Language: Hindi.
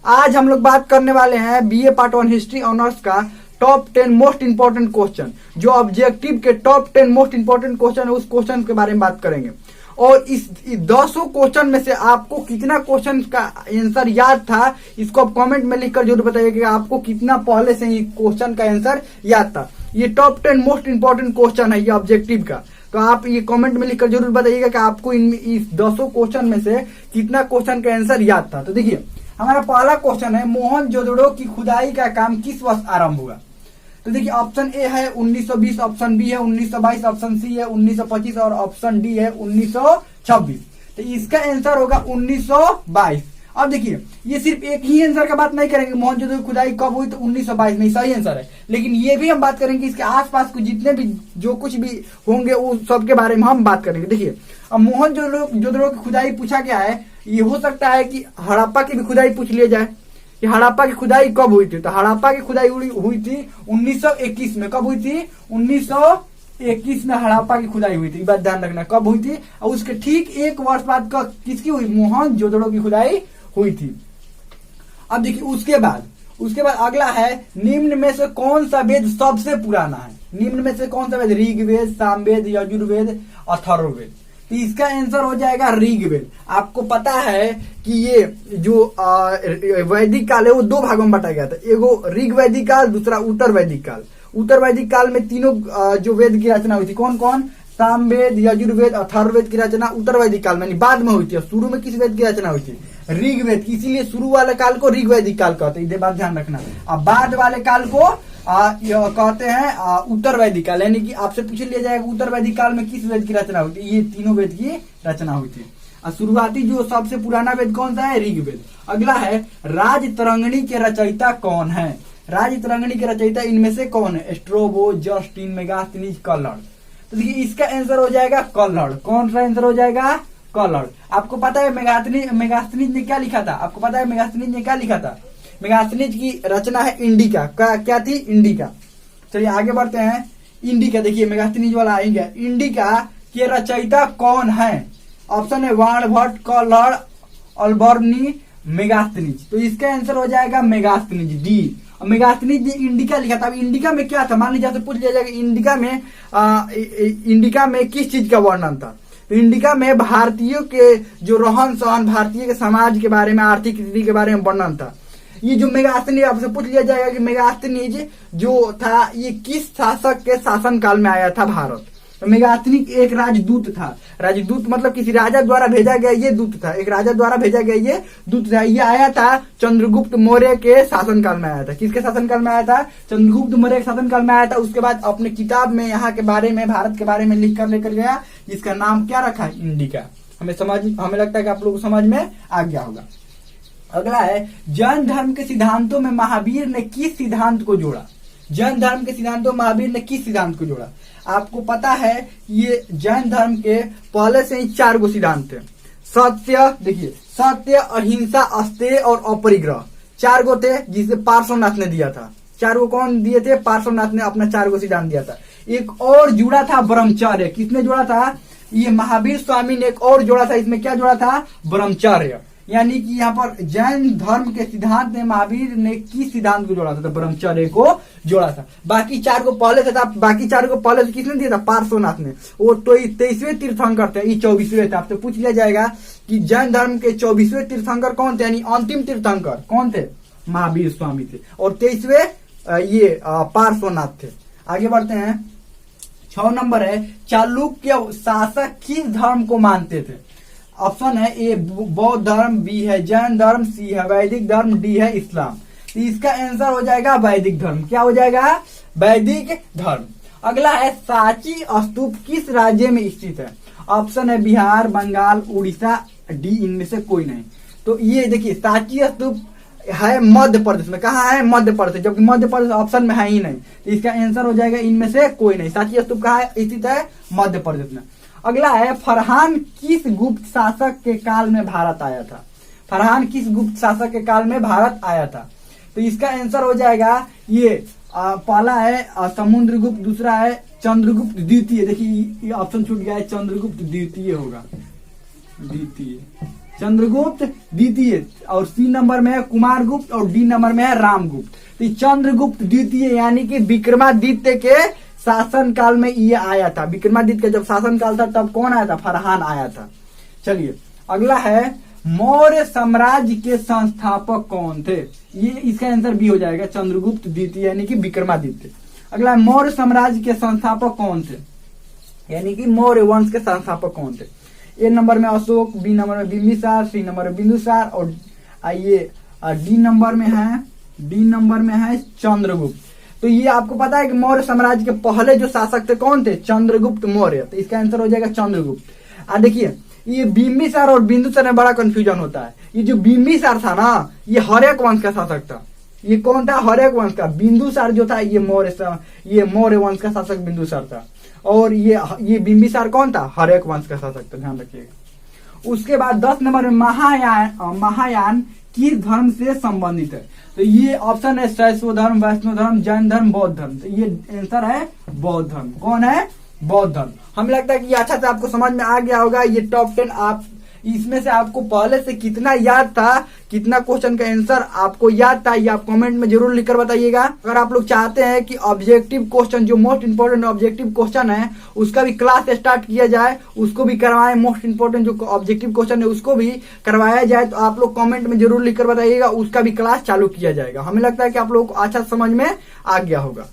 आज हम लोग बात करने वाले हैं बीए पार्ट 1 हिस्ट्री ऑनर्स का टॉप 10 मोस्ट इंपोर्टेंट क्वेश्चन, जो ऑब्जेक्टिव के टॉप 10 मोस्ट इंपोर्टेंट क्वेश्चन है, उस क्वेश्चन के बारे में बात करेंगे। और इस 200 क्वेश्चन में से आपको कितना क्वेश्चन का आंसर याद था, इसको आप कमेंट में लिखकर जरूर बताइए कि आपको कितना पहले से ही क्वेश्चन का आंसर याद था। ये टॉप 10 मोस्ट इंपोर्टेंट क्वेश्चन है ये ऑब्जेक्टिव का, तो आप ये कमेंट में लिखकर जरूर बताइएगा कि आपको इस 200 क्वेश्चन में से कितना क्वेश्चन का आंसर याद था। तो देखिए, हमारा पहला क्वेश्चन है, मोहनजोदड़ो की खुदाई का काम किस वर्ष आरंभ हुआ? तो देखिए, ऑप्शन ए है 1920, ऑप्शन बी है 1922, ऑप्शन सी है 1925 और ऑप्शन डी है 1926। तो इसका आंसर होगा 1922। अब देखिए, ये सिर्फ एक ही आंसर का बात नहीं करेंगे, मोहनजोदड़ो की खुदाई कब हुई तो 1922 नहीं, सही आंसर है। लेकिन ये भी हम बात करेंगे इसके आसपास को जितने भी जो कुछ भी होंगे उस सब के बारे में हम बात करेंगे। देखिए, अब मोहनजोदड़ो की खुदाई पूछा गया है, ये हो सकता है कि हड़प्पा की भी खुदाई पूछ लिया जाए कि हड़प्पा की खुदाई कब हुई थी। तो हड़प्पा की खुदाई हुई थी 1921 में। कब हुई थी? 1921 में हड़प्पा की खुदाई हुई थी। बात ध्यान रखना, कब हुई थी। और उसके ठीक एक वर्ष बाद किसकी हुई? मोहनजोदड़ो की खुदाई हुई थी। अब देखिए, उसके बाद अगला है, निम्न में से कौन सा वेद सबसे पुराना है? निम्न में से कौन सा वेद? ऋग्वेद, सामवेद, यजुर्वेद, अथर्ववेद। तो इसका आंसर हो जाएगा ऋग्वेद। आपको पता है कि ये जो वैदिक काल है वो दो भागों में बांटा गया था, एगो ऋग वैदिक काल, दूसरा उत्तर वैदिक काल। उत्तर वैदिक काल में तीनों जो वेद की रचना हुई थी, कौन कौन? सामवेद, यजुर्वेद, अथर्ववेद की रचना उत्तर वैदिक काल में, बाद में हुई थी। शुरू में किस वेद की रचना हुई थी? ऋग्वेद की। इसीलिए शुरू वाले काल को ऋग वैदिक काल कहते हैं, ये बात ध्यान रखना। अब बाद वाले काल को कहते हैं उत्तर वैदिक काल। यानी कि आपसे पूछ लिया जाएगा उत्तर वैदिक काल में किस वेद की रचना हुई थी? ये तीनों वेद की रचना हुई थी। शुरुआती जो सबसे पुराना वेद कौन सा है? ऋग्वेद। अगला है, राजतरंगिणी के रचयिता कौन है? राजतरंगिणी के रचयिता इनमें से कौन है? Strobo, Justin, Megasthenes, कल्हड़। तो देखिए, इसका आंसर हो जाएगा कल्हड़। कौन सा आंसर हो जाएगा? कल्हड़। आपको पता है मेगास्थनीज ने क्या लिखा था? आपको पता है मेगास्थनीज ने क्या लिखा था? मेगास्थनीज की रचना है इंडिका। क्या थी? इंडिका। चलिए आगे बढ़ते हैं। इंडिका, देखिए मेगास्थनीज वाला आएंगे। इंडिका के रचयिता कौन है? ऑप्शन है वाणभट्ट, कल्हड़, अल्बर्नी, मेगास्थनीज। तो इसका आंसर हो जाएगा मेगास्थनीज, डी। मेगास्थनीज ने इंडिका लिखा था। अब इंडिका में क्या था? मान लीजिए आपसे पूछ लिया जाएगा इंडिका में किस चीज का वर्णन था? तो इंडिका में भारतीयों के जो रहन सहन, भारतीय के समाज के बारे में, आर्थिक स्थिति के बारे में वर्णन था। ये जो मेगास्थनीज, आपसे पूछ लिया जाएगा कि मेगास्थनीज जो था ये किस शासक के शासन काल में आया था भारत? तो मेगास्थनीज एक राजदूत था। राजदूत मतलब किसी राजा द्वारा भेजा गया ये दूत था, एक राजा द्वारा भेजा गया ये दूत था। ये आया था चंद्रगुप्त मौर्य के शासनकाल में आया था। किसके शासनकाल में आया था? चंद्रगुप्त मौर्य के शासनकाल में आया था। उसके बाद अपने किताब में यहाँ के बारे में, भारत के बारे में लिख कर लेकर गया, जिसका नाम क्या रखा? इंडिका। हमें लगता है कि आप लोगों को समझ में आ गया होगा। अगला है, जैन धर्म के सिद्धांतों में महावीर ने किस सिद्धांत को जोड़ा? जैन धर्म के सिद्धांतों में महावीर ने किस सिद्धांत को जोड़ा? आपको पता है ये जैन धर्म के पहले से ही 4 गो सिद्धांत थे। सत्य, देखिए, सत्य, अहिंसा, अस्तेय और अपरिग्रह, 4 गो थे जिसे पार्श्वनाथ ने दिया था। 4 गो कौन दिए थे? पार्श्वनाथ ने अपना 4 गो सिद्धांत दिया था। एक और जुड़ा था ब्रह्मचर्य। किसने जोड़ा था? ये महावीर स्वामी ने एक और जोड़ा था। इसमें क्या जोड़ा था? ब्रह्मचर्य। यानी कि यहाँ पर जैन धर्म के सिद्धांत में महावीर ने किस सिद्धांत को जोड़ा था? तो ब्रह्मचर्य को जोड़ा था। बाकी 4 को पहले से था। बाकी 4 को पहले से किसने दिया था? पार्श्वनाथ ने। वो 23वें तीर्थंकर थे, ये 24वें थे। आपसे पूछ लिया जाएगा कि जैन धर्म के 24वें तीर्थंकर कौन थे, यानी अंतिम तीर्थंकर कौन थे? महावीर स्वामी थे। और 23वें ये पार्श्वनाथ थे। आगे बढ़ते हैं। 6 नंबर है, चालुक्य शासक किस धर्म को मानते थे? ऑप्शन है ए बौद्ध धर्म, बी है जैन धर्म, सी है वैदिक धर्म, डी है इस्लाम। तो इसका आंसर हो जाएगा वैदिक धर्म। क्या हो जाएगा? वैदिक धर्म। अगला है, सांची स्तूप किस राज्य में स्थित है? ऑप्शन है बिहार, बंगाल, उड़ीसा, डी इनमें से कोई नहीं। तो ये देखिए, सांची स्तूप है मध्य प्रदेश में। कहाँ है? मध्य प्रदेश, जबकि मध्य प्रदेश ऑप्शन में है ही नहीं। तो इसका आंसर हो जाएगा इनमें से कोई नहीं। सांची स्तूप कहाँ स्थित है? मध्य प्रदेश में। अगला है, फरहान किस गुप्त शासक के काल में भारत आया था? फरहान किस गुप्त शासक के काल में भारत आया था? तो इसका आंसर हो जाएगा ये पहला है समुद्रगुप्त, दूसरा है चंद्रगुप्त द्वितीय। देखिए ये ऑप्शन छूट गया है, चंद्रगुप्त द्वितीय होगा, द्वितीय। चंद्रगुप्त द्वितीय, और सी नंबर में है कुमारगुप्त, और डी नंबर में है रामगुप्त। तो चंद्रगुप्त द्वितीय यानी कि विक्रमादित्य के शासन काल में ये आया था। विक्रमादित्य का जब शासन काल था तब कौन आया था? फरहान आया था। चलिए अगला है मौर्य साम्राज्य के संस्थापक कौन थे? ये इसका आंसर बी हो जाएगा, चंद्रगुप्त द्वितीय यानी कि विक्रमादित्य। अगला है मौर्य साम्राज्य के संस्थापक कौन थे, यानी कि मौर्य वंश के संस्थापक कौन थे? ए नंबर में अशोक, बी नंबर में बिंबिसार, सी नंबर में बिंदुसार, और ये डी नंबर में है चंद्रगुप्त। तो ये आपको पता है कि मौर्य साम्राज्य के पहले जो शासक थे कौन थे? चंद्रगुप्त मौर्य। तो इसका आंसर हो जाएगा चंद्रगुप्त। देखिए ये बिंबिसार और बिंदुसार में बड़ा कंफ्यूजन होता है। ये जो बिंबिसार था ना, ये हर्यक वंश का शासक था। ये कौन था? हर्यक वंश का। बिंदुसार जो था ये मौर्य वंश का शासक बिंदुसार था, और ये बिंबिसार कौन था? हर्यक वंश का शासक था, ध्यान रखिएगा। उसके बाद 10 नंबर में महायान किस धर्म से संबंधित है? तो ये ऑप्शन है शैव धर्म, वैष्णव धर्म, जैन धर्म, बौद्ध धर्म। तो ये आंसर है बौद्ध धर्म। कौन है? बौद्ध धर्म। हमें लगता है कि ये अच्छा से आपको समझ में आ गया होगा। ये टॉप 10 आप इसमें से आपको पहले से कितना याद था, कितना क्वेश्चन का आंसर आपको याद था, ये आप कमेंट में जरूर लिखकर बताइएगा। अगर आप लोग चाहते हैं कि ऑब्जेक्टिव क्वेश्चन, जो मोस्ट इंपोर्टेंट ऑब्जेक्टिव क्वेश्चन है उसका भी क्लास स्टार्ट किया जाए, उसको भी करवाएं, मोस्ट इंपोर्टेंट जो ऑब्जेक्टिव क्वेश्चन है उसको भी करवाया जाए, तो आप लोग कमेंट में जरूर लिखकर बताइएगा, उसका भी क्लास चालू किया जाएगा। हमें लगता है कि आप लोग को अच्छा समझ में आ गया होगा।